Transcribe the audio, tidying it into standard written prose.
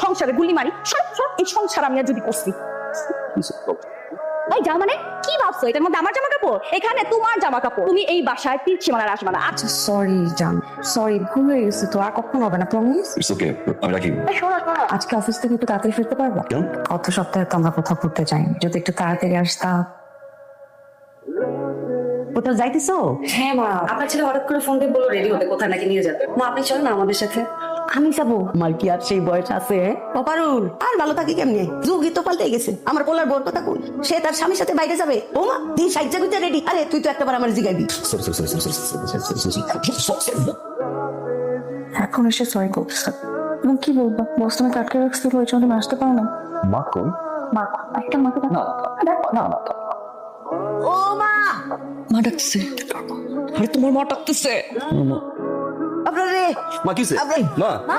সংসারে গুলি মারি, এই সংসার আমি আর যদি করছি। এই যা মানে কি ভাবছো এটার মধ্যে আমার জামা কাপড়? এখানে তোমার জামা কাপড়। তুমি এই বাসায় তীর সীমানার আসবে না। আচ্ছা সরি জান, সরি ভুল হয়ে গেছে, তো আর কখনো হবে না, প্রমিস। ইটস ওকে, আমি রাখি। শোনো আজকে অফিস থেকে একটু তাড়াতাড়ি ফিরতে পারবো? কেন? গত সপ্তাহে তো আমরা কোথাও ঘুরতে যাই, যদি একটু তাড়াতাড়ি আসতা। কোথাও যাইতেছো? হ্যাঁ মা, আপনার ছেলে হঠাৎ করে ফোন দিয়ে বললো রেডি হতে, কোথায় নাকি নিয়ে যাবে। মা আপনি চলেন না আমাদের সাথে। আমি যাবো? আমার কি আর সেই বয়স আছে? অপারুল আর ভালো থাকি কেমনে, যুগই তো পাল্টে গেছে। আমার পোলার বোর কথা কই, সে তার স্বামীর সাথে বাইরে যাবে। ও মা দিন সাইজা গুইতে রেডি। আরে তুই তো একটাবার আমার জিগাইবি। এখন এসে সরি করছে, এবং কি বলবো, বস তুমি কাটকে রাখছিল, ওই জন্য তুমি আসতে পারো না। মা কোন? মা একটা মাকে না না না। ও মা, মা ডাকতেছে। আরে তোমার মা ডাকতেছে। আপনারে মা কিসে? আরে মা মা